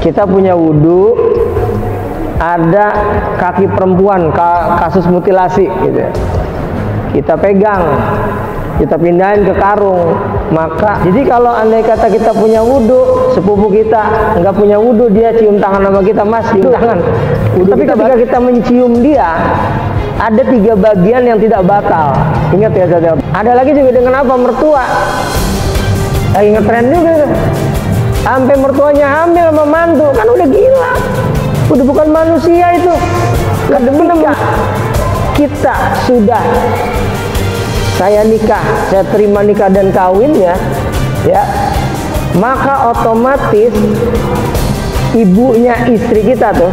kita punya wudhu, ada kaki perempuan kasus mutilasi gitu, kita pegang, kita pindahin ke karung. Maka jadi kalau andai kata kita punya wudhu, sepupu kita nggak punya wudhu, dia cium tangan sama kita, mas cium tangan. Tapi ketika kita mencium dia, ada 3 bagian yang tidak batal. Ingat ya saudara. Ada lagi juga dengan apa? Mertua. Lagi ngetren juga. Sampai mertuanya hamil sama mantu, kan udah gila. Udah bukan manusia itu. Demikian kita sudah, saya nikah, saya terima nikah dan kawinnya, ya, maka otomatis ibunya istri kita tuh,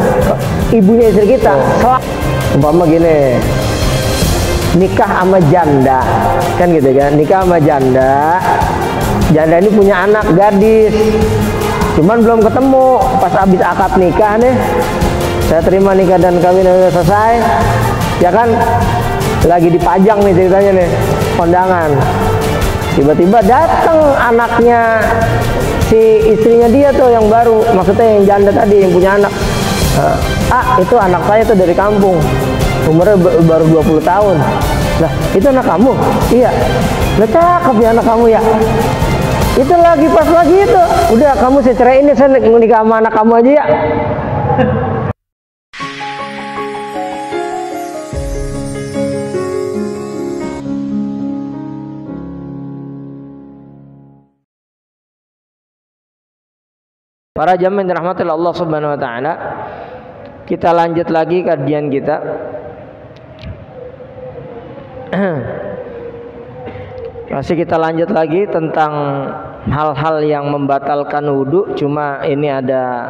ibunya istri kita, umpama gini, nikah sama janda, kan gitu kan, nikah sama janda, janda ini punya anak gadis, cuman belum ketemu, pas habis akad nikah nih, saya terima nikah dan kawin udah selesai, ya kan, lagi dipajang nih ceritanya nih, kondangan, tiba-tiba datang anaknya si istrinya dia tuh yang baru, maksudnya yang janda tadi yang punya anak. Itu anak saya tuh dari kampung, umurnya baru 20 tahun. Lah, itu anak kamu? Iya. Lah, cakep ya anak kamu ya. Itu lagi pas lagi itu. Udah, kamu saya ceraiin deh, saya nikah sama anak kamu aja ya. Para jamaah yang dirahmati Allah Subhanahu wa taala, kita lanjut lagi kajian kita. Masih kita lanjut lagi tentang hal-hal yang membatalkan wudhu, cuma ini ada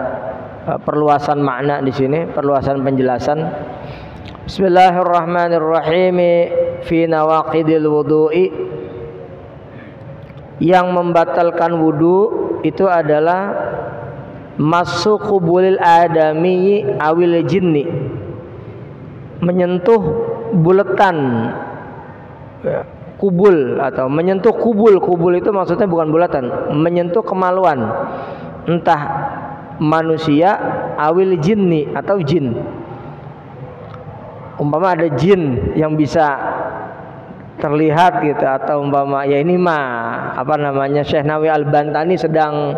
perluasan makna di sini, perluasan penjelasan. Bismillahirrahmanirrahim. Fi nawaqidil wudu'i, yang membatalkan wudhu itu adalah masuk kubulil adami awil jinni, menyentuh buletan, kubul atau menyentuh kubul. Kubul itu maksudnya bukan bulatan, menyentuh kemaluan, entah manusia awil jinni atau jin. Umpama ada jin yang bisa terlihat gitu, atau umpama ya ini mah apa namanya, Syekh Nawawi Al-Bantani sedang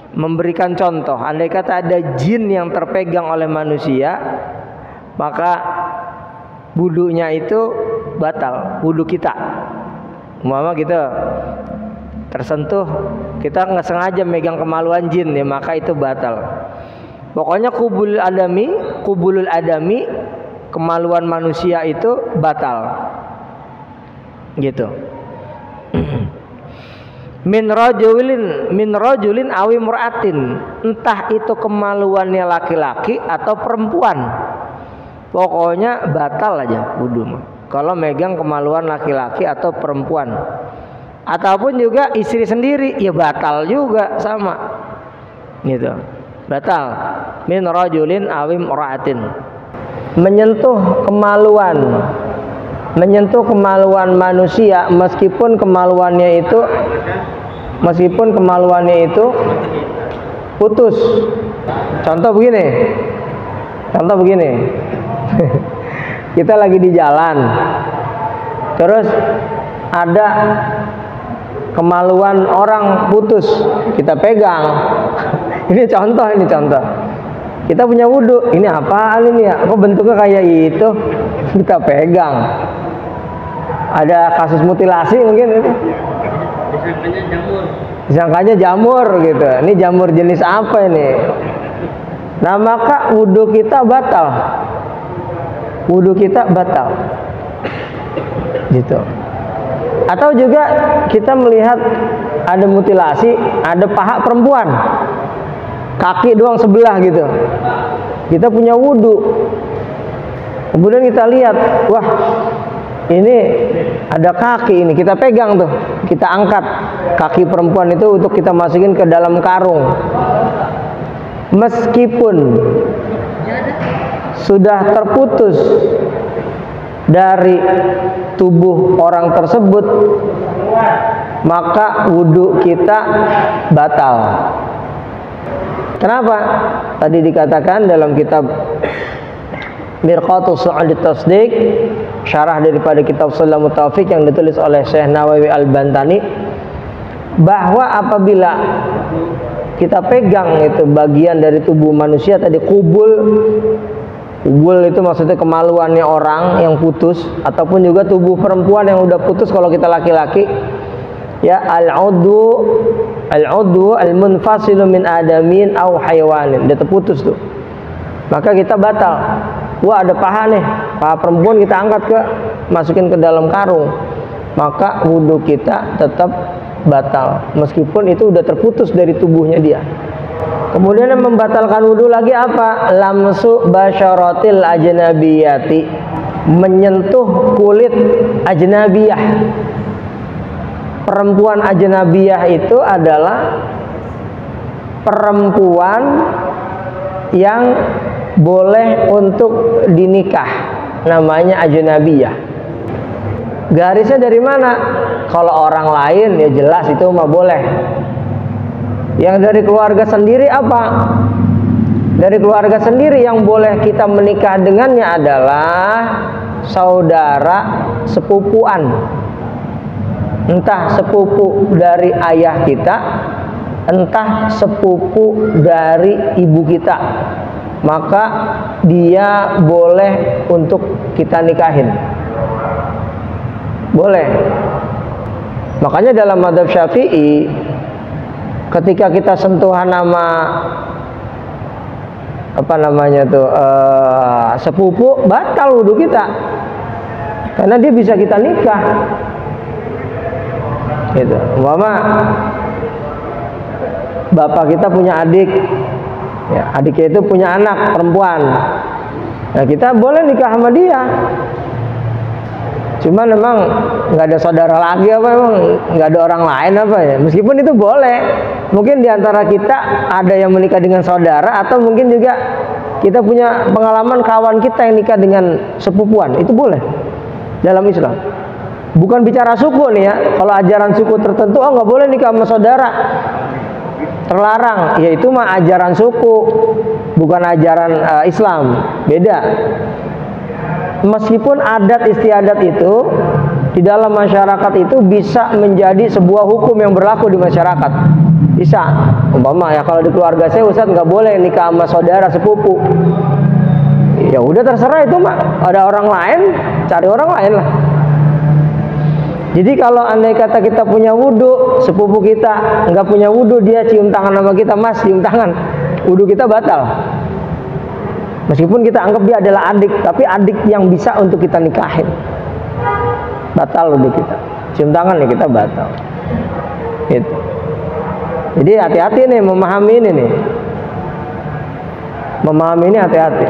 memberikan contoh, andai kata ada jin yang terpegang oleh manusia, maka wudunya itu batal, wudu kita. Umpama gitu tersentuh, kita nggak sengaja megang kemaluan jin, ya maka itu batal. Pokoknya kubulul adami, kemaluan manusia itu batal, gitu. Min rajulin awi mur'atin, entah itu kemaluannya laki-laki atau perempuan, pokoknya batal aja wudu kalau megang kemaluan laki-laki atau perempuan. Ataupun juga istri sendiri, ya batal juga sama, gitu, batal. Min rajulin awi mur'atin, menyentuh kemaluan manusia meskipun kemaluannya itu putus. Contoh begini. Kita lagi di jalan, terus ada kemaluan orang putus, kita pegang. Ini contoh. Kita punya wudhu, ini apaan ini ya? Kok bentuknya kayak itu? Kita pegang. Ada kasus mutilasi mungkin itu. Disangkanya jamur gitu. Ini jamur jenis apa ini? Nah, maka wudhu kita batal. Gitu. Atau juga kita melihat ada mutilasi, ada paha perempuan, kaki doang sebelah gitu. Kita punya wudhu, kemudian kita lihat, wah ini ada kaki ini, kita pegang tuh, kita angkat kaki perempuan itu untuk kita masukin ke dalam karung. Meskipun sudah terputus dari tubuh orang tersebut, maka wudhu kita batal. Kenapa? Tadi dikatakan dalam kitab Mirqatus Su'ud Tasdiq, syarah daripada kitab Salamut Taufiq yang ditulis oleh Syekh Nawawi Al-Bantani, bahwa apabila kita pegang itu bagian dari tubuh manusia tadi, kubul itu maksudnya kemaluannya orang yang putus, ataupun juga tubuh perempuan yang udah putus kalau kita laki-laki, ya, al-udhu al-munfasilu min adamin au hayawanin, dia terputus tuh, maka kita batal. Wah, ada paha nih, paha perempuan kita angkat masukin ke dalam karung, maka wudhu kita tetap batal meskipun itu udah terputus dari tubuhnya dia. Kemudian yang membatalkan wudhu lagi apa? Lamsu basyaratil ajnabiyati, menyentuh kulit ajnabiyah. Perempuan ajnabiyah itu adalah perempuan yang boleh untuk dinikah, namanya ajnabiyah. Garisnya dari mana? Kalau orang lain ya jelas itu mah boleh. Yang dari keluarga sendiri apa? Dari keluarga sendiri yang boleh kita menikah dengannya adalah saudara sepupuan. Entah sepupu dari ayah kita, entah sepupu dari ibu kita, maka dia boleh untuk kita nikahin. Boleh. Makanya dalam mazhab Syafi'i, ketika kita sentuhan nama apa namanya tuh sepupu, batal wudhu kita, karena dia bisa kita nikah. Gitu. Umpama bapak kita punya adik, ya, adiknya itu punya anak perempuan, nah kita boleh nikah sama dia. Cuman memang nggak ada saudara lagi apa, emang nggak ada orang lain apa ya. Meskipun itu boleh, mungkin diantara kita ada yang menikah dengan saudara, atau mungkin juga kita punya pengalaman kawan kita yang nikah dengan sepupuan, itu boleh dalam Islam. Bukan bicara suku nih ya. Kalau ajaran suku tertentu, oh nggak boleh nikah sama saudara, terlarang. Ya itu mah ajaran suku, bukan ajaran Islam, beda. Meskipun adat istiadat itu di dalam masyarakat itu bisa menjadi sebuah hukum yang berlaku di masyarakat. Bisa. Umpama ya, kalau di keluarga saya Ustadz nggak boleh nikah sama saudara sepupu. Ya udah terserah itu mah. Ada orang lain, cari orang lain lah. Jadi kalau andai kata kita punya wudhu, sepupu kita nggak punya wudhu, dia cium tangan sama kita, mas cium tangan, wudhu kita batal. Meskipun kita anggap dia adalah adik, tapi adik yang bisa untuk kita nikahin, batal wudhu kita. Cium tangan nih kita batal. Gitu. Jadi hati-hati nih memahami ini nih. Memahami ini hati-hati.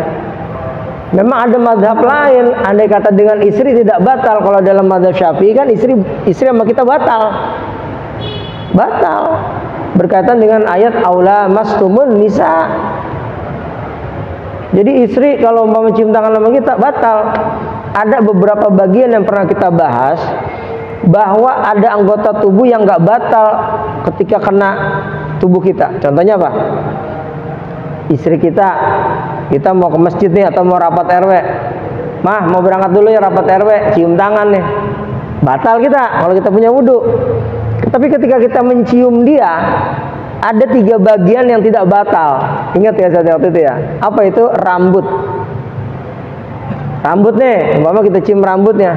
Memang ada mazhab lain, andai kata dengan istri tidak batal. Kalau dalam mazhab Syafi'i kan istri sama kita batal. Batal. Berkaitan dengan ayat aula mastumun nisa. Jadi istri kalau mau mencium tangan sama kita batal. Ada beberapa bagian yang pernah kita bahas, bahwa ada anggota tubuh yang nggak batal ketika kena tubuh kita. Contohnya apa? Istri kita mau ke masjid nih, atau mau rapat RW, mah mau berangkat dulu ya rapat RW, cium tangan nih, batal kita kalau kita punya wudhu. Tapi ketika kita mencium dia, ada 3 bagian yang tidak batal. Ingat ya saat waktu itu ya, apa itu? Rambut. Rambut nih, umpama kita cium rambutnya,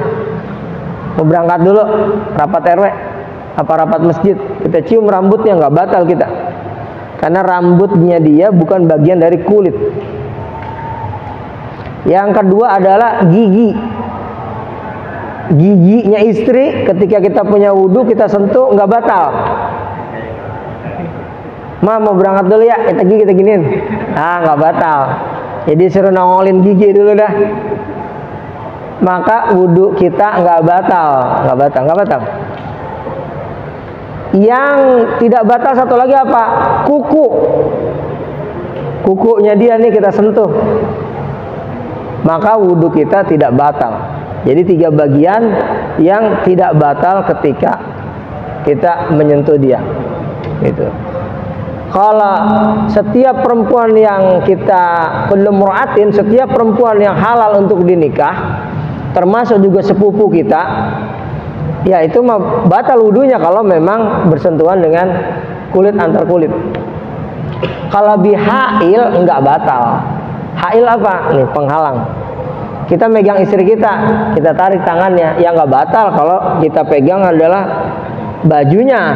mau berangkat dulu rapat RW apa rapat masjid, kita cium rambutnya, nggak batal kita, karena rambutnya dia bukan bagian dari kulit. Yang kedua adalah gigi. Giginya istri ketika kita punya wudhu kita sentuh nggak batal. Ma mau berangkat dulu ya, kita giniin, nggak batal. Jadi suruh nongolin gigi dulu dah, maka wudhu kita nggak batal. Yang tidak batal satu lagi apa? Kukunya dia nih kita sentuh, maka wudhu kita tidak batal. Jadi 3 bagian yang tidak batal ketika kita menyentuh dia. Gitu. Kalau setiap perempuan yang kita belum muraatin, setiap perempuan yang halal untuk dinikah, termasuk juga sepupu kita, ya itu mah batal wudunya kalau memang bersentuhan dengan kulit antar kulit. Kalau bihail enggak batal. Hail apa? Nih penghalang. Kita megang istri kita tarik tangannya, ya enggak batal kalau kita pegang adalah bajunya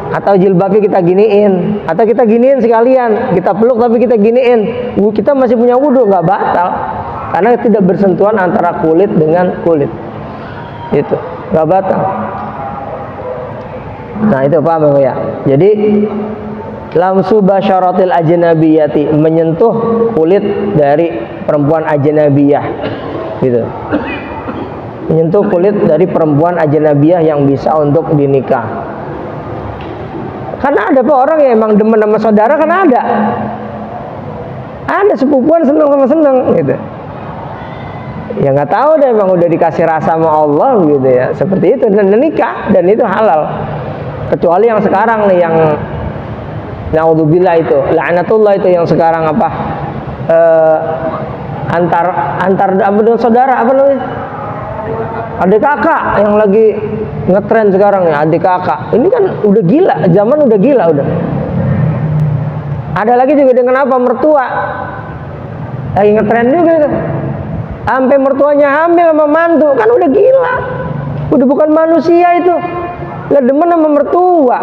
atau jilbabnya kita giniin, atau kita giniin sekalian, kita peluk tapi kita giniin, kita masih punya wudu, nggak batal karena tidak bersentuhan antara kulit dengan kulit, itu nggak batal. Nah itu paham ya? Jadi lamsu basyaratil ajnabiyati, menyentuh kulit dari perempuan ajnabiyah, gitu. Menyentuh kulit dari perempuan ajnabiyah yang bisa untuk dinikah. Karena ada orang yang emang demen sama saudara, kan ada sepupuan seneng sama seneng gitu. Ya nggak tahu deh, emang udah dikasih rasa sama Allah gitu ya, seperti itu, dan nikah, dan itu halal. Kecuali yang sekarang nih, yang naudzubillah itu, la'natullah itu, yang sekarang apa, antar saudara, apa namanya, adik kakak yang lagi ngetren sekarang ya, adik kakak. Ini kan udah gila, zaman udah gila udah. Ada lagi juga dengan apa, mertua lagi ngetren juga, sampai mertuanya hamil sama mantu, kan udah gila, udah bukan manusia itu, lah demen sama mertua.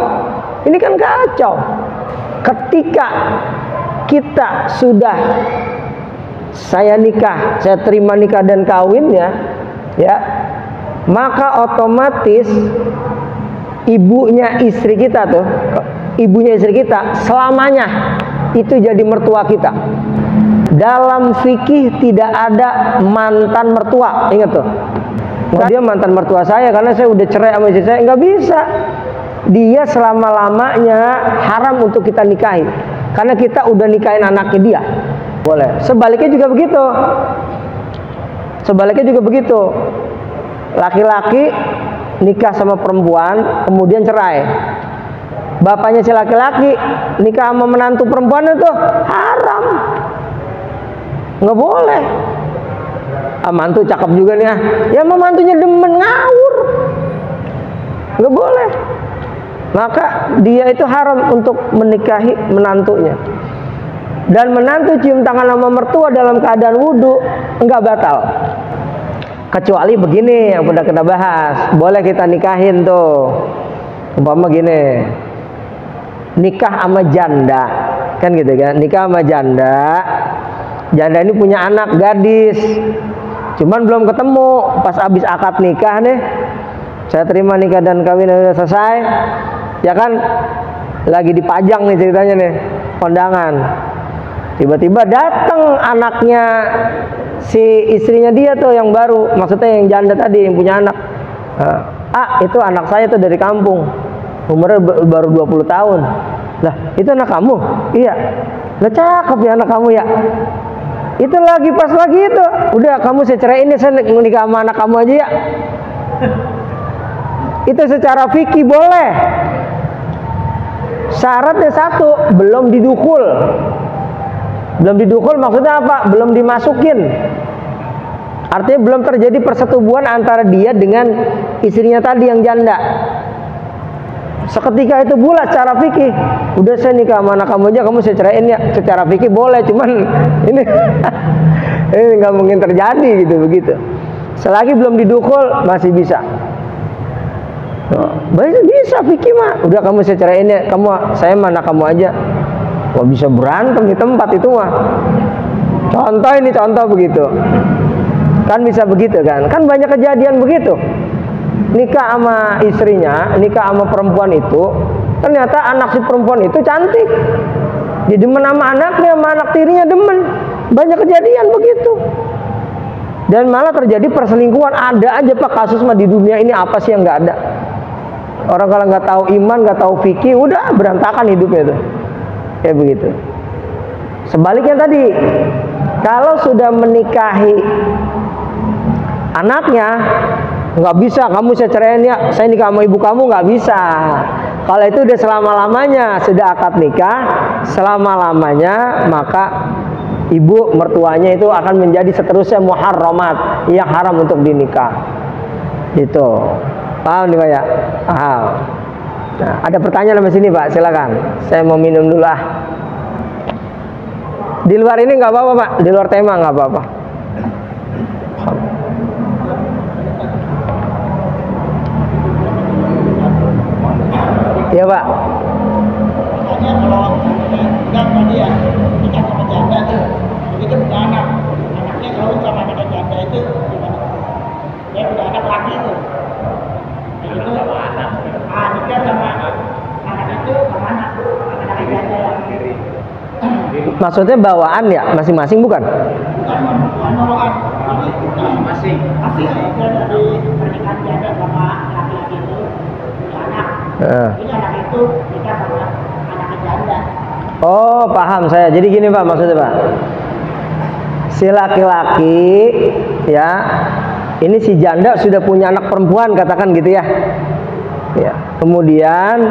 Ini kan kacau. Ketika kita sudah, saya nikah, saya terima nikah dan kawinnya, ya, maka otomatis ibunya istri kita tuh, ibunya istri kita selamanya itu jadi mertua kita. Dalam fikih tidak ada mantan mertua, ingat tuh. Dia mantan mertua saya karena saya udah cerai sama istri saya, nggak bisa. Dia selama-lamanya haram untuk kita nikahi karena kita udah nikahin anaknya dia. Boleh. Sebaliknya juga begitu. Sebaliknya juga begitu. Laki-laki nikah sama perempuan kemudian cerai, bapaknya si laki-laki nikah sama menantu perempuan, itu haram, nggak boleh. Mantu cakep juga nih, ya mantunya demen ngawur, nggak boleh. Maka dia itu haram untuk menikahi menantunya. Dan menantu cium tangan sama mertua dalam keadaan wudhu enggak batal. Kecuali begini yang udah kita bahas, boleh kita nikahin tuh. Umpama gini, nikah sama janda, kan gitu kan? Nikah sama janda, janda ini punya anak gadis, cuman belum ketemu. Pas abis akad nikah nih, saya terima nikah dan kawin udah selesai, ya kan? Lagi dipajang nih ceritanya nih, kondangan. Tiba-tiba datang anaknya si istrinya dia tuh yang baru, maksudnya yang janda tadi yang punya anak. Itu anak saya tuh dari kampung, umurnya baru 20 tahun. Lah, itu anak kamu? Iya. Lah cakep ya anak kamu ya. Itu lagi pas lagi itu, udah kamu saya ceraiin ya, saya nikah sama anak kamu aja ya. Itu secara fikih boleh. Syaratnya satu, belum didukul. Belum didukul maksudnya apa? Belum dimasukin. Artinya belum terjadi persetubuhan antara dia dengan istrinya tadi yang janda. Seketika itu pula secara fikih, udah saya nikah sama anak kamu aja, kamu saya ceraiin ya. Secara fikih boleh, cuman ini ini nggak mungkin terjadi gitu begitu. Selagi belum didukul masih bisa. Bisa fikih mah. Udah kamu saya ceraiin ya, saya sama anak kamu aja. Wah, bisa berantem di tempat itu mah. Contoh ini, contoh begitu. Kan bisa begitu kan? Kan banyak kejadian begitu. Nikah sama istrinya, nikah sama perempuan itu, ternyata anak si perempuan itu cantik. Dia demen sama anaknya, sama anak tirinya demen. Banyak kejadian begitu. Dan malah terjadi perselingkuhan. Ada aja Pak kasus mah di dunia ini, apa sih yang nggak ada? Orang kalau nggak tahu iman, nggak tahu fikih, udah berantakan hidupnya tuh. Kayak begitu. Sebaliknya tadi, kalau sudah menikahi anaknya, nggak bisa kamu saya ceraiin ya, saya nikah sama ibu kamu, nggak bisa. Kalau itu udah selama-lamanya sudah akad nikah, selama-lamanya maka ibu mertuanya itu akan menjadi seterusnya muharramat, yang haram untuk dinikah. Itu. Paham nih Pak ya? Paham. Nah, ada pertanyaan di sini Pak, silakan. Saya mau minum dulu ah. Di luar ini nggak apa-apa Pak, di luar tema nggak apa-apa. Iya Pak. Kalau yang tadi ya nikah sama janda tuh, itu punya anak, anaknya kawin sama anak janda itu gimana? Ya punya anak laki itu, itu anak, nikah sama anak itu sama anak janda yang Maksudnya bawaan ya, masing-masing bukan? bukan bawaan, ini masing dari pernikahan janda sama laki-laki itu punya anak, ini anak itu nikah sama anak janda. Oh, paham saya. Jadi gini Pak, maksudnya Pak, si laki-laki ya, ini si janda sudah punya anak perempuan, katakan gitu ya. Ya, kemudian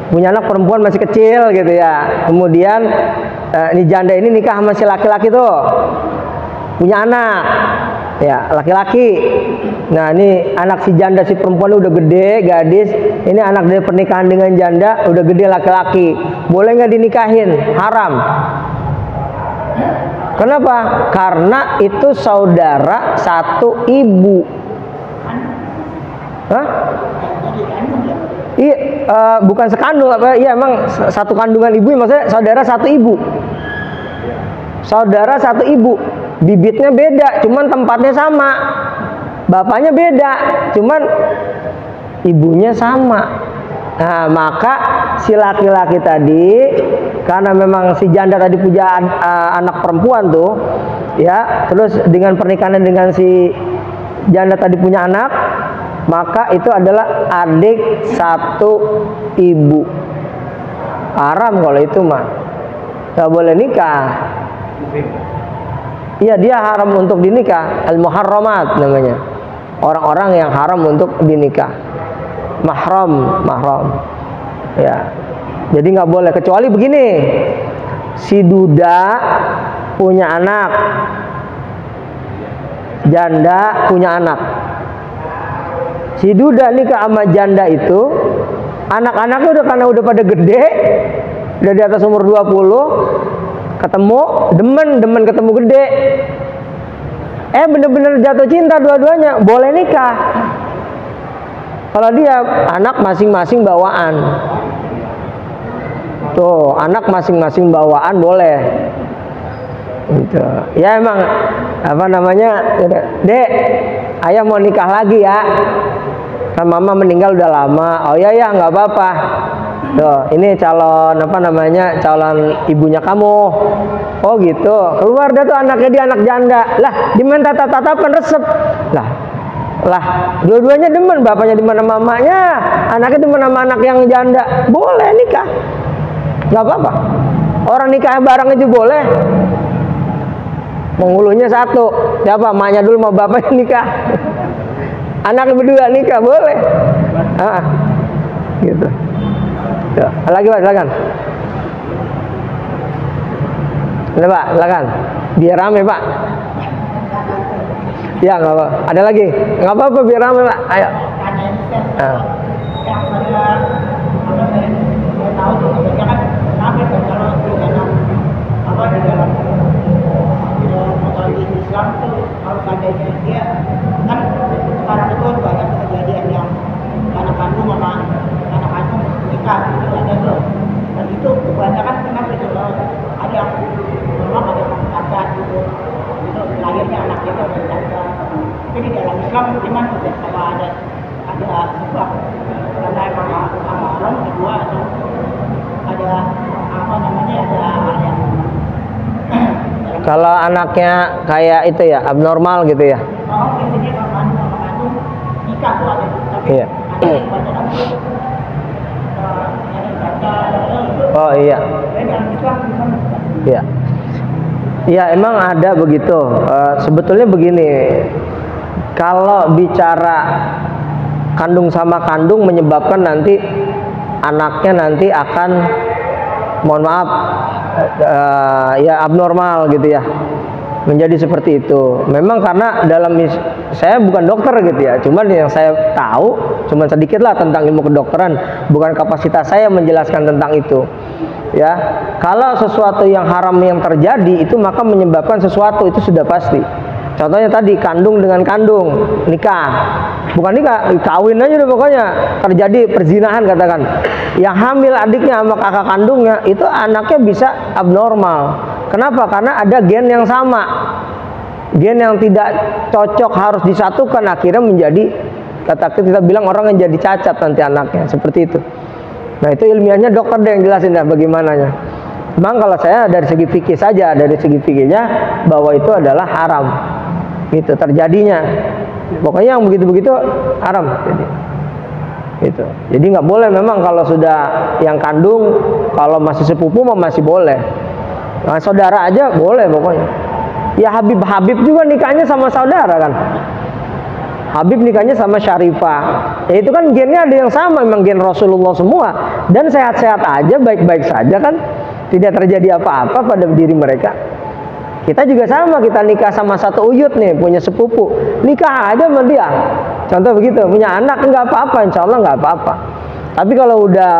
punya anak perempuan masih kecil gitu ya. Kemudian ini janda ini nikah sama si laki-laki tuh, punya anak, ya laki-laki. Nah ini anak si janda si perempuan udah gede, gadis. Ini anak dari pernikahan dengan janda udah gede laki-laki. Boleh nggak dinikahin? Haram. Kenapa? Karena itu saudara satu ibu. Hah? Iya, bukan sekandung apa? Iya emang satu kandungan ibu, maksudnya saudara satu ibu. Saudara satu ibu, bibitnya beda, cuman tempatnya sama. Bapaknya beda, cuman ibunya sama. Nah, maka si laki-laki tadi, karena memang si janda tadi punya anak perempuan tuh, ya, terus dengan pernikahan dengan si janda tadi punya anak, maka itu adalah adik satu ibu. Haram kalau itu mah, nggak boleh nikah. Iya, dia haram untuk dinikah, al-muharramat namanya. Orang-orang yang haram untuk dinikah, mahram. Ya, jadi nggak boleh, kecuali begini, si duda punya anak, janda punya anak. Si duda nikah sama janda itu, anak-anaknya udah karena udah pada gede, udah di atas umur 20, ketemu, demen ketemu gede. Bener-bener jatuh cinta dua-duanya, boleh nikah. Kalau dia anak masing-masing bawaan. Tuh, anak masing-masing bawaan boleh. Gitu. Ya emang apa namanya? Dek, ayah mau nikah lagi ya. Kan mama meninggal udah lama. Oh ya nggak apa-apa. Tuh, ini calon apa namanya? Calon ibunya kamu. Oh gitu. Keluar dah tuh anaknya, dia anak janda. Lah, diminta tatapan resep. Lah, dua-duanya demen, bapaknya di mana mamanya, anaknya di mana anak yang janda. Boleh nikah. Nggak apa-apa. Orang nikah bareng aja boleh. Penghulunya satu. Siapa? Emaknya dulu mau bapaknya nikah. Anaknya berdua nikah boleh. Gitu. Tuh, lagi Pak, silakan. Ada Pak, silakan. Biar rame Pak. Ya nggak apa. Ada lagi? Nggak apa-apa, biar rame Pak. Ayo. Islam tuh kalau seandainya dia kan sekarang itu banyak kejadian yang anak kandung sama anak kandung nikah itu ada tuh, dan itu kebanyakan kenapa itu ada yang memang ada yang cacat gitu, itu lahirnya anaknya itu ada cacat. Tapi di dalam Islam gimana tuh? Apa ada sebab karena emang haram kedua atau ada apa namanya, ada hal yang kalau anaknya kayak itu ya, abnormal gitu ya. Oh, biasanya kalau kandung nikah tuh ada, tapi iya. Oh iya. Iya. Iya, emang ada begitu. Sebetulnya begini, kalau bicara kandung sama kandung menyebabkan nanti anaknya nanti akan, mohon maaf, ya abnormal gitu ya, menjadi seperti itu. Memang karena saya bukan dokter gitu ya, cuman yang saya tahu cuman sedikit lah tentang ilmu kedokteran, bukan kapasitas saya menjelaskan tentang itu ya. Kalau sesuatu yang haram yang terjadi itu maka menyebabkan sesuatu, itu sudah pasti. Contohnya tadi kandung dengan kandung, nikah, bukan nikah, kawin aja udah pokoknya, terjadi perzinahan katakan, yang hamil adiknya sama kakak kandungnya itu anaknya bisa abnormal. Kenapa? Karena ada gen yang sama, gen yang tidak cocok harus disatukan, akhirnya menjadi, kita bilang orang yang jadi cacat nanti anaknya, seperti itu. Nah itu ilmiahnya dokter deh yang jelasin dah bagaimananya. Memang kalau saya dari segi fikih saja, dari segi fikihnya bahwa itu adalah haram, gitu terjadinya. Pokoknya yang begitu-begitu haram. Gitu. Jadi nggak boleh memang kalau sudah yang kandung, kalau masih sepupu masih boleh. Nah, saudara aja boleh pokoknya. Ya Habib juga nikahnya sama saudara kan. Habib nikahnya sama Syarifah. Ya itu kan gennya ada yang sama, memang gen Rasulullah semua. Dan sehat-sehat aja, baik-baik saja kan. Tidak terjadi apa-apa pada diri mereka. Kita juga sama, kita nikah sama satu uyut nih, punya sepupu. Nikah aja sama dia. Contoh begitu, punya anak nggak apa-apa, insya Allah nggak apa-apa. Tapi kalau udah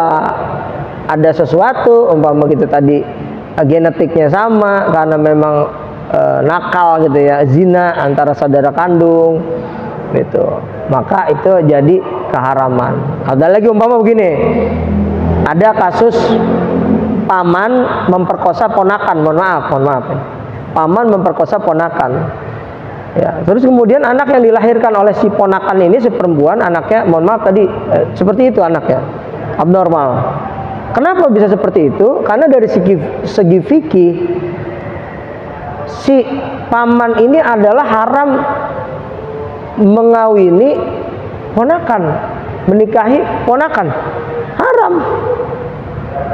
ada sesuatu, umpama gitu tadi, genetiknya sama, karena memang nakal gitu ya, zina antara saudara kandung, gitu, maka itu jadi keharaman. Ada lagi umpama begini, ada kasus paman memperkosa ponakan, mohon maaf ya. Paman memperkosa ponakan, ya. Terus kemudian anak yang dilahirkan oleh si ponakan ini, si perempuan, anaknya, mohon maaf tadi, seperti itu anaknya, abnormal. Kenapa bisa seperti itu? Karena dari segi fikih, si paman ini adalah haram mengawini ponakan, menikahi ponakan, haram.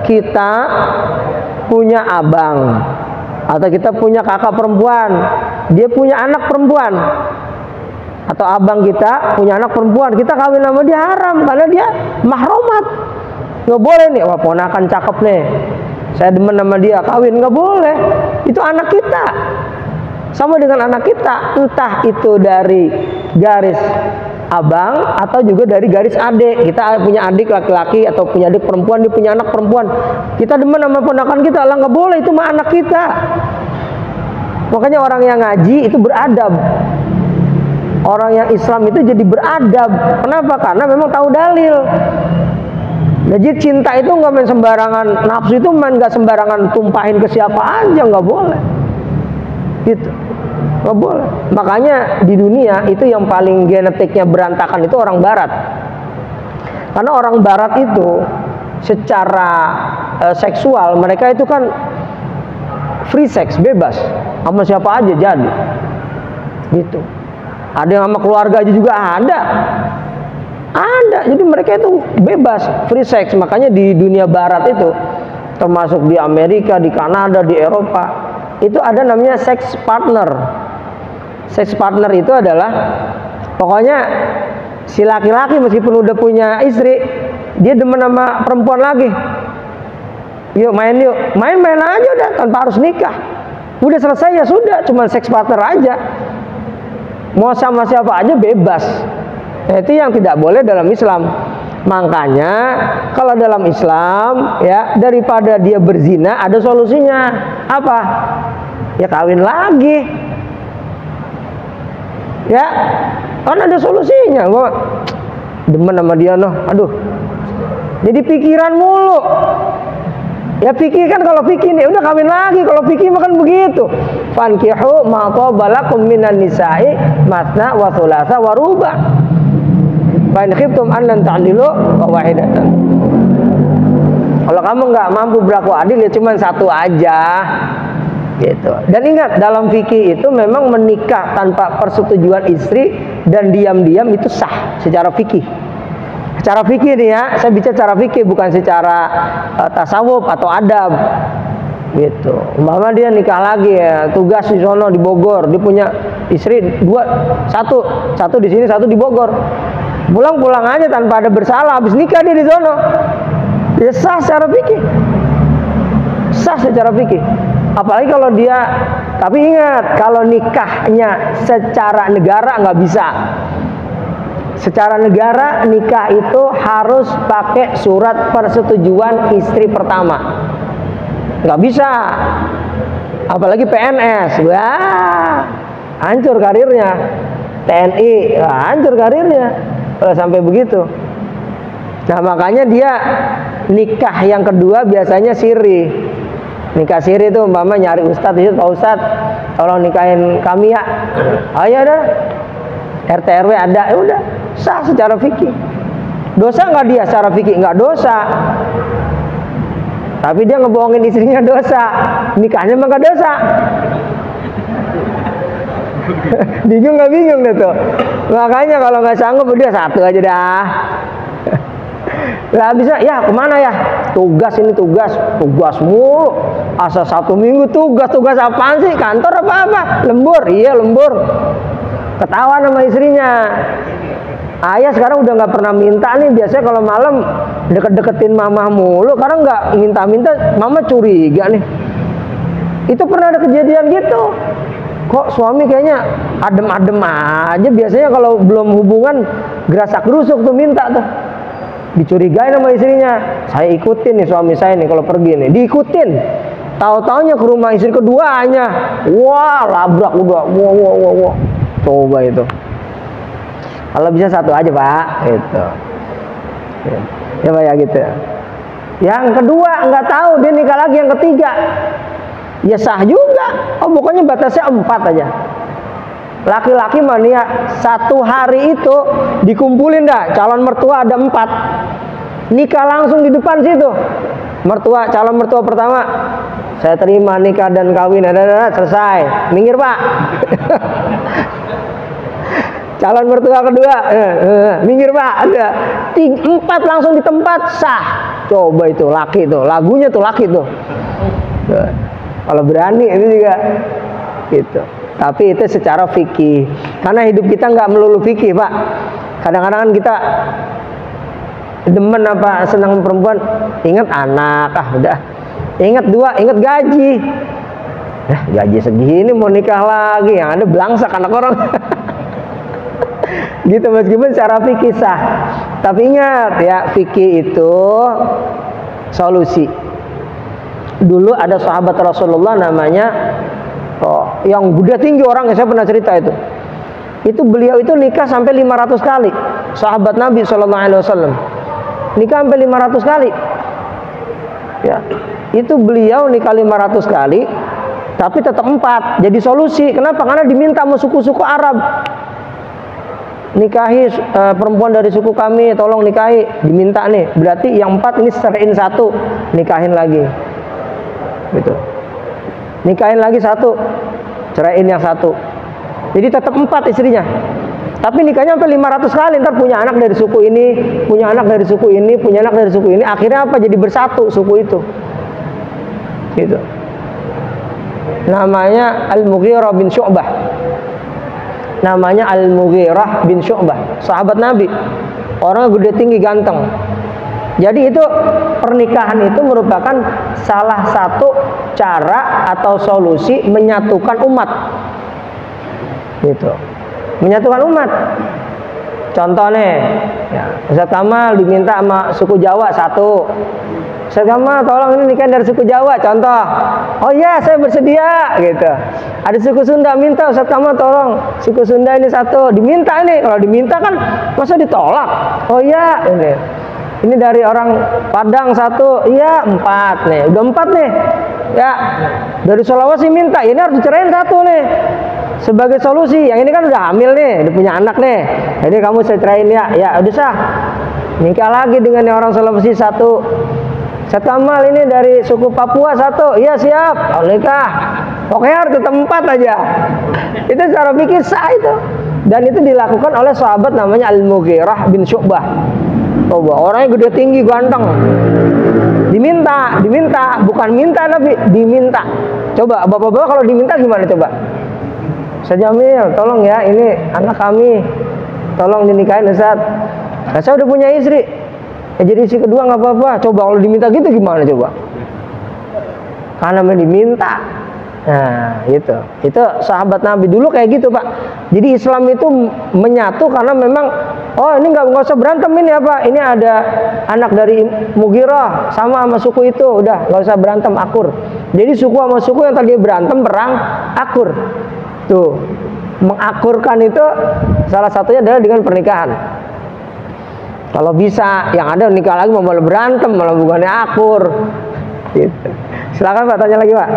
Kita punya abang atau kita punya kakak perempuan, dia punya anak perempuan, atau abang kita punya anak perempuan, kita kawin sama dia haram karena dia mahromat. Nggak boleh nih, wah ponakan cakep nih, saya demen sama dia, kawin, nggak boleh. Itu anak kita, sama dengan anak kita, entah itu dari garis abang atau juga dari garis adik. Kita punya adik laki-laki atau punya adik perempuan, dia punya anak perempuan, kita demen sama ponakan kita, lah nggak boleh, itu mah anak kita. Makanya orang yang ngaji itu beradab, orang yang Islam itu jadi beradab. Kenapa? Karena memang tahu dalil. Jadi cinta itu nggak main sembarangan, nafsu itu main nggak sembarangan tumpahin ke siapa aja, nggak boleh. Gitu, nggak boleh. Makanya di dunia itu yang paling genetiknya berantakan itu orang Barat. Karena orang Barat itu secara seksual mereka itu kan free sex, bebas, sama siapa aja jadi. Gitu. Ada yang sama keluarga aja juga ada. Jadi mereka itu bebas, free sex. Makanya di dunia barat itu, termasuk di Amerika, di Kanada, di Eropa, itu ada namanya sex partner. Sex partner itu adalah, pokoknya si laki-laki meskipun udah punya istri, dia demen sama perempuan lagi, yuk, main aja udah, tanpa harus nikah. Udah selesai ya sudah, cuma sex partner aja. Mau sama siapa aja bebas. Nah, itu yang tidak boleh dalam Islam. Makanya kalau dalam Islam ya, daripada dia berzina ada solusinya. Apa? Ya kawin lagi. Ya, kan ada solusinya. Gua demen sama dia noh. Aduh. Jadi pikiran mulu. Ya pikir kan, kalau pikir nih udah kawin lagi, kalau pikir makan begitu. Fankihu ma qabalakum minan nisa'i matna wa thulatha wa ruba'. Fa in khiftum an lan ta'dilu fa wahidatan. Kalau kamu nggak mampu berlaku adil ya cuma satu aja. Gitu. Dan ingat, dalam fikih itu memang menikah tanpa persetujuan istri dan diam-diam itu sah secara fikih. Secara fikih nih ya, saya bicara secara fikih, bukan secara tasawuf atau adab. Gitu. Umpama dia nikah lagi ya, tugas di sono di Bogor, dia punya istri satu di sini, satu di Bogor. Pulang aja tanpa ada bersalah, habis nikah dia di sono. Ya sah secara fikih. Sah secara fikih. Apalagi kalau dia, tapi ingat, kalau nikahnya secara negara nggak bisa. Secara negara nikah itu harus pakai surat persetujuan istri pertama. Nggak bisa. Apalagi PNS, wah, hancur karirnya. TNI, wah, hancur karirnya kalau sampai begitu. Nah makanya dia nikah yang kedua biasanya siri. Nikah siri itu umpama nyari ustadz, itu Pak Ustadz, tolong nikahin kami ya. Ayo dah, RT RW ada, ya udah, sah secara fikih. Dosa nggak dia secara fikih? Nggak dosa. Tapi dia ngebohongin istrinya dosa. Nikahnya mah nggak dosa. Bingung nggak bingung deh tuh. Makanya kalau nggak sanggup udah satu aja dah. Lah bisa, ya kemana ya? Tugas ini tugas mulu. Asa 1 minggu tugas apaan sih? Kantor apa? Lembur, iya lembur. Ketawa sama istrinya. Ayah sekarang udah nggak pernah minta nih. Biasanya kalau malam deket-deketin mama mulu. Karena nggak minta-minta, mama curiga nih. Itu pernah ada kejadian gitu. Kok suami kayaknya adem-adem aja. Biasanya kalau belum hubungan gerasak-gerusuk tuh minta tuh. Dicurigain sama istrinya. Saya ikutin nih suami saya nih kalau pergi nih, diikutin. Tahu-taunya ke rumah istri keduanya. Wah, labrak udah. Wah. Coba itu. Kalau bisa satu aja, Pak. Itu. Ya Pak ya gitu. Yang kedua nggak tahu, dia nikah lagi yang ketiga. Ya sah juga. Oh, pokoknya batasnya 4 aja. Laki-laki mania 1 hari itu dikumpulin dah, calon mertua ada 4, nikah langsung di depan situ. Calon mertua pertama, saya terima nikah dan kawin, ada selesai, minggir Pak. Calon mertua kedua, minggir Pak, ada 4 langsung di tempat, sah. Coba itu laki tuh, lagunya tuh laki tuh. Kalau berani itu juga gitu. Tapi itu secara fikih. Karena hidup kita nggak melulu fikih, Pak. Kadang-kadang kan kita demen apa senang perempuan, ingat anak, udah. Ingat 2, ingat gaji. Gaji segini mau nikah lagi, yang ada belangsak anak orang. Gitu, meskipun secara fikih sah. Tapi ingat ya, fikih itu solusi. Dulu ada sahabat Rasulullah namanya yang gede tinggi orangnya, saya pernah cerita itu. Itu beliau itu nikah sampai 500 kali. Sahabat Nabi SAW nikah sampai 500 kali. Ya, itu beliau nikah 500 kali, tapi tetap 4. Jadi solusi. Kenapa? Karena diminta sama suku-suku Arab. Nikahi perempuan dari suku kami, tolong nikahi. Diminta nih. Berarti yang 4 ini ceraiin 1, nikahin lagi. Gitu. Nikahin lagi 1, ceraiin yang 1. Jadi tetap 4 istrinya. Tapi nikahnya sampai 500 kali. Ntar punya anak dari suku ini, punya anak dari suku ini, punya anak dari suku ini. Akhirnya apa? Jadi bersatu suku itu. Gitu. Namanya Al-Mughirah bin Syu'bah. Namanya Al-Mughirah bin Syu'bah, sahabat Nabi. Orangnya gede tinggi ganteng. Jadi itu pernikahan itu merupakan salah satu cara atau solusi menyatukan umat. Gitu. Menyatukan umat. Contoh nih, ya, Ustaz Kamal diminta sama suku Jawa 1. Ustaz Kamal tolong ini nikah dari suku Jawa, contoh. Oh iya, saya bersedia gitu. Ada suku Sunda minta, Ustaz Kamal tolong suku Sunda ini 1. Diminta nih, kalau diminta kan masa ditolak. Oh iya, ini dari orang Padang 1, iya 4 nih, udah 4 nih. Ya, dari Sulawesi minta, ini harus dicerain 1 nih. Sebagai solusi, yang ini kan udah hamil nih, udah punya anak nih. Jadi kamu saya ceraiin ya, ya udah sah. Nikah lagi dengan yang orang Sulawesi 1. Ustaz Kamal ini dari suku Papua 1, iya siap, nikah. Pokoknya harus tetap 4 aja. Itu cara pikir sah itu. Dan itu dilakukan oleh sahabat namanya Al-Mughirah bin Syu'bah. Coba, orangnya gede tinggi ganteng. Diminta, bukan minta tapi diminta. Coba, bapak-bapak kalau diminta gimana coba? Ustaz Jamil, tolong ya, ini anak kami, tolong dinikahin Ustaz. Nah, saya udah punya istri. Jadi istri kedua nggak apa-apa. Coba kalau diminta gitu gimana coba? Karena diminta. Nah, itu sahabat Nabi dulu kayak gitu, Pak. Jadi Islam itu menyatu karena memang, oh ini nggak usah berantem ini apa? Ini ada anak dari Mughirah sama suku itu, udah nggak usah berantem, akur. Jadi suku sama suku yang tadi berantem perang akur. Tuh, mengakurkan itu salah satunya adalah dengan pernikahan. Kalau bisa, yang ada nikah lagi malah berantem, malah bukannya akur. Gitu. Silakan Pak, tanya lagi Pak.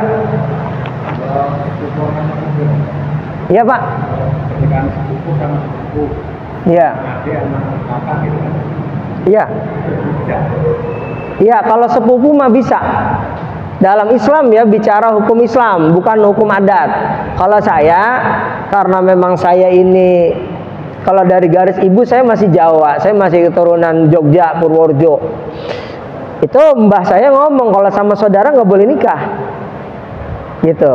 Iya Pak. Pernikahan sepupu sama sepupu. Iya. Adik sama kakak gitu kan. Iya. Iya, kalau sepupu mah bisa. Dalam Islam ya, bicara hukum Islam, bukan hukum adat. Kalau saya, karena memang saya ini, kalau dari garis ibu saya masih Jawa, saya masih keturunan Jogja, Purworejo. Itu mbah saya ngomong kalau sama saudara nggak boleh nikah. Gitu.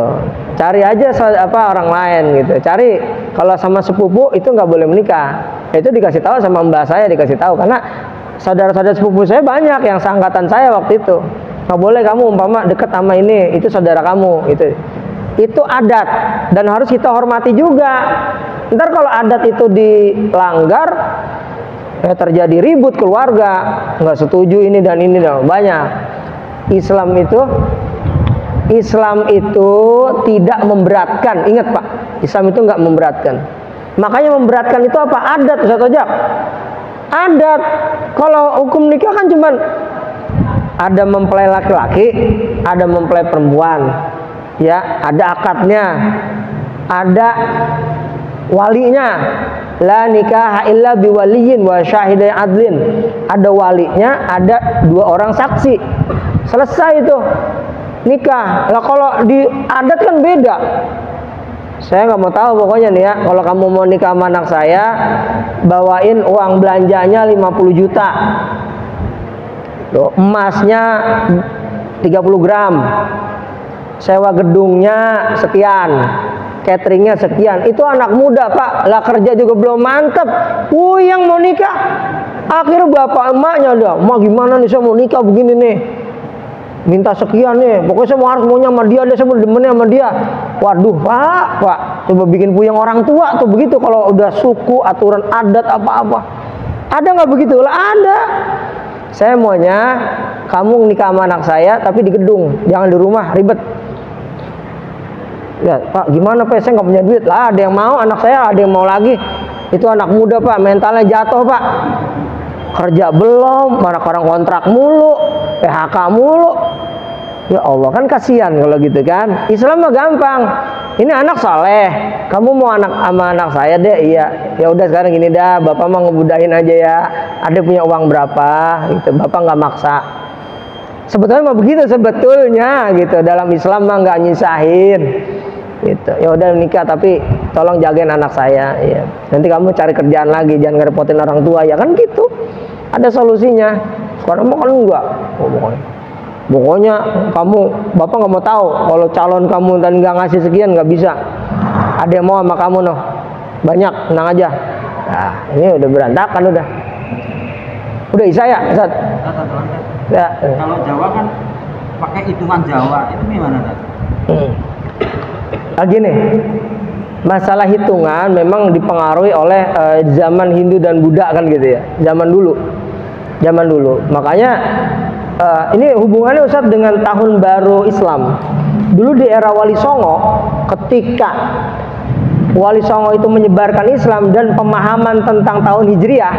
Cari aja orang lain gitu. Cari kalau sama sepupu itu nggak boleh menikah. Itu dikasih tahu sama mbah saya, dikasih tahu karena saudara-saudara sepupu saya banyak yang seangkatan saya waktu itu. Nggak boleh kamu umpama deket sama ini, itu saudara kamu gitu. Itu adat dan harus kita hormati juga. Ntar kalau adat itu dilanggar, terjadi ribut keluarga, nggak setuju ini dan banyak. Islam itu tidak memberatkan. Ingat Pak, Islam itu nggak memberatkan. Makanya memberatkan itu apa? Adat, Ustaz Ojak. Adat. Kalau hukum nikah kan cuman ada mempelai laki-laki, ada mempelai perempuan, ya, ada akadnya, ada walinya. La nikah illa biwaliyin wa syahidai adlin. Ada walinya, ada 2 orang saksi. Selesai itu nikah. Lah kalau di adat kan beda. Saya nggak mau tahu pokoknya nih ya. Kalau kamu mau nikah sama anak saya, bawain uang belanjanya 50 juta. Loh, emasnya 30 gram. Sewa gedungnya sekian. Cateringnya sekian. Itu anak muda Pak, lah kerja juga belum mantep, yang mau nikah. Akhirnya bapak emaknya udah, "Ma gimana nih, saya mau nikah begini nih, minta sekian nih, pokoknya saya harus maunya sama dia, saya mau demennya sama dia." Waduh Pak, coba bikin puyeng orang tua tuh begitu. Kalau udah suku, aturan adat apa-apa, ada nggak begitu? Lah ada. Saya maunya kamu nikah sama anak saya tapi di gedung, jangan di rumah, ribet. Ya Pak, gimana Pak, saya nggak punya duit. Lah ada yang mau, anak saya ada yang mau lagi. Itu anak muda Pak, mentalnya jatuh Pak. Kerja belum, mana orang kontrak mulu, PHK mulu. Ya Allah, kan kasihan kalau gitu kan. Islam mah gampang. Ini anak saleh, kamu mau anak sama anak saya deh, iya. Ya udah sekarang gini dah, bapak mah ngebudahin aja ya. Ada punya uang berapa, gitu. Bapak nggak maksa. Sebetulnya mah begitu sebetulnya, gitu. Dalam Islam mah nggak nyisahin. Gitu. Ya udah nikah tapi tolong jagain anak saya, ya. Nanti kamu cari kerjaan lagi, jangan ngerepotin orang tua, ya kan gitu. Ada solusinya. Sekarang mau kan enggak. Pokoknya kamu, bapak nggak mau tahu kalau calon kamu dan nggak ngasih sekian, nggak bisa. Ada yang mau sama kamu noh, banyak, tenang aja. Nah, ini udah berantakan udah. Udah Isa ya, Ustaz? Ya. Kalau Jawa kan pakai hitungan Jawa, itu gimana Ustaz? Nah, gini, masalah hitungan memang dipengaruhi oleh zaman Hindu dan Buddha kan gitu ya, zaman dulu. Makanya ini hubungannya Ustaz dengan tahun baru Islam. Dulu di era Wali Songo, ketika Wali Songo itu menyebarkan Islam dan pemahaman tentang tahun Hijriah,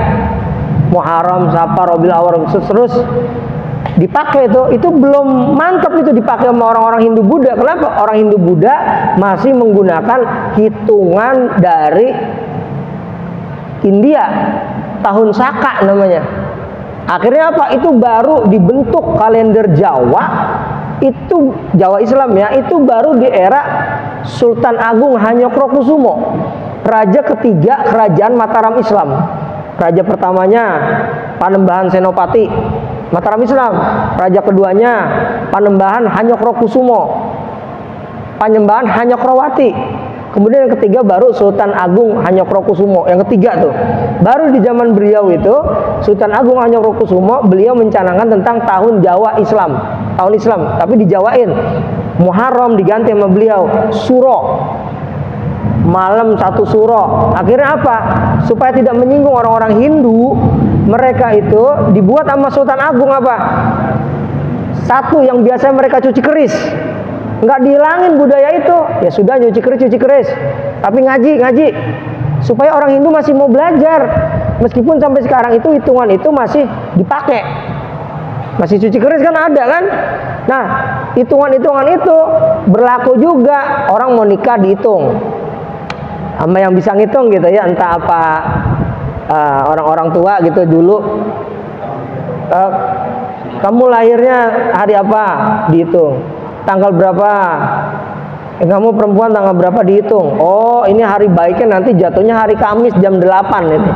Muharram, Safar, Rabiul Awwal, terus dipakai itu belum mantap itu dipakai sama orang-orang Hindu Buddha. Kenapa? Orang Hindu Buddha masih menggunakan hitungan dari India, tahun Saka namanya. Akhirnya apa? Itu baru dibentuk kalender Jawa, itu Jawa Islam ya, itu baru di era Sultan Agung Hanyokrokusumo, raja ketiga kerajaan Mataram Islam. Raja pertamanya Panembahan Senopati, Mataram Islam. Raja keduanya Panembahan Hanyokrokusumo, Panembahan Hanyokrowati. Kemudian yang ketiga baru Sultan Agung Hanyokrokusumo. Yang ketiga tuh, baru di zaman beliau itu Sultan Agung Hanyokrokusumo, beliau mencanangkan tentang tahun Jawa Islam, tahun Islam, tapi dijawain. Muharram diganti sama beliau Suro, malam 1 Suro. Akhirnya apa? Supaya tidak menyinggung orang-orang Hindu, mereka itu dibuat sama Sultan Agung apa? Satu yang biasanya mereka cuci keris, nggak dihilangin budaya itu. Ya sudah, cuci keris, tapi ngaji, supaya orang Hindu masih mau belajar, meskipun sampai sekarang itu hitungan itu masih dipakai, masih cuci keris kan ada kan. Nah, hitungan-hitungan itu berlaku juga orang mau nikah dihitung sama yang bisa ngitung gitu ya, entah apa orang-orang tua gitu dulu. Kamu lahirnya hari apa dihitung, tanggal berapa, kamu perempuan tanggal berapa dihitung. Oh, ini hari baiknya nanti jatuhnya hari Kamis jam 8 ini.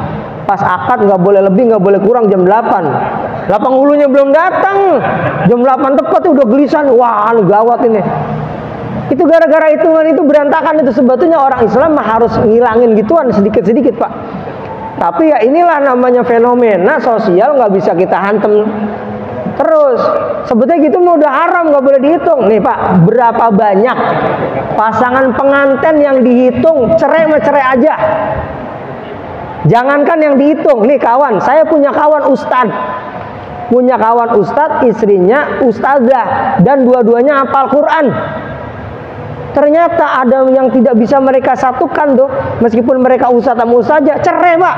Pas akad nggak boleh lebih, nggak boleh kurang jam 8. Lapang ulunya belum datang, jam 8 tepat udah gelisan. Wah, gawat ini. Itu gara-gara hitungan itu berantakan. Itu sebetulnya orang Islam harus ngilangin gituan sedikit-sedikit, Pak. Tapi ya inilah namanya fenomena sosial, nggak bisa kita hantem terus. Sebetulnya gitu mau udah haram, nggak boleh dihitung. Nih Pak, berapa banyak pasangan pengantin yang dihitung cerai aja. Jangankan yang dihitung. Nih kawan, saya punya kawan ustadz, istrinya ustazah, dan dua-duanya hafal Quran. Ternyata ada yang tidak bisa mereka satukan tuh, meskipun mereka ustadz sama ustazah, cerai Pak,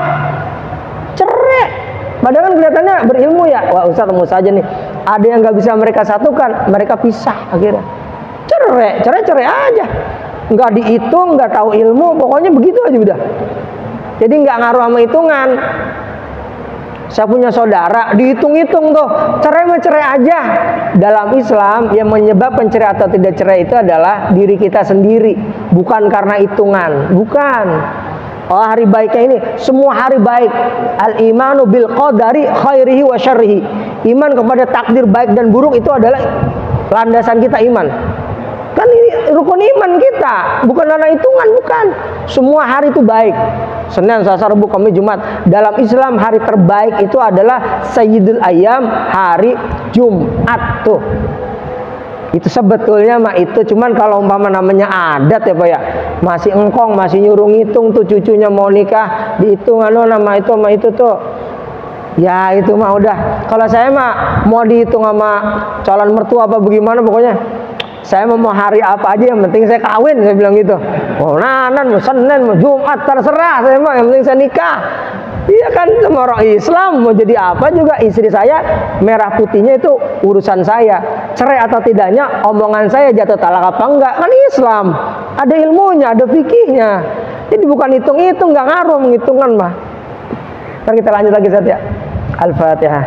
cerai. Padahal kan kelihatannya berilmu ya, wah ustadz sama ustazah nih, ada yang nggak bisa mereka satukan, mereka pisah akhirnya, cerai aja, nggak dihitung, nggak tahu ilmu, pokoknya begitu aja udah. Jadi nggak ngaruh sama hitungan. Saya punya saudara dihitung-hitung tuh, cerai aja. Dalam Islam yang menyebabkan cerai atau tidak cerai itu adalah diri kita sendiri, bukan karena hitungan, bukan. Oh, hari baiknya ini, semua hari baik. Al-imanu bil qadari khairihi wa syarrihi. Iman kepada takdir baik dan buruk itu adalah landasan kita iman. Kan ini rukun iman kita, bukan karena hitungan, bukan. Semua hari itu baik. Senin, Selasa, Rabu, Kamis, Jumat. Dalam Islam hari terbaik itu adalah Sayyidul Ayyam, hari Jumat tuh. Itu sebetulnya mah itu cuman kalau umpama namanya adat ya Pak ya. Masih engkong, masih nyuruh ngitung tuh cucunya mau nikah, dihitung nama itu sama itu tuh. Ya itu mah udah. Kalau saya mah mau dihitung sama calon mertua apa bagaimana pokoknya. Saya mau hari apa aja, yang penting saya kawin, saya bilang gitu. Mau nanan, mau Senin, mau Jumat, terserah saya mah, yang penting saya nikah. Iya kan, sama orang Islam mau jadi apa juga, istri saya merah putihnya itu urusan saya. Cerai atau tidaknya omongan saya, jatuh talak apa enggak, kan Islam. Ada ilmunya, ada fikihnya. Jadi bukan hitung-hitung, nggak ngaruh menghitungkan mah. Ntar kita lanjut lagi Zat ya. Al-Fatihah.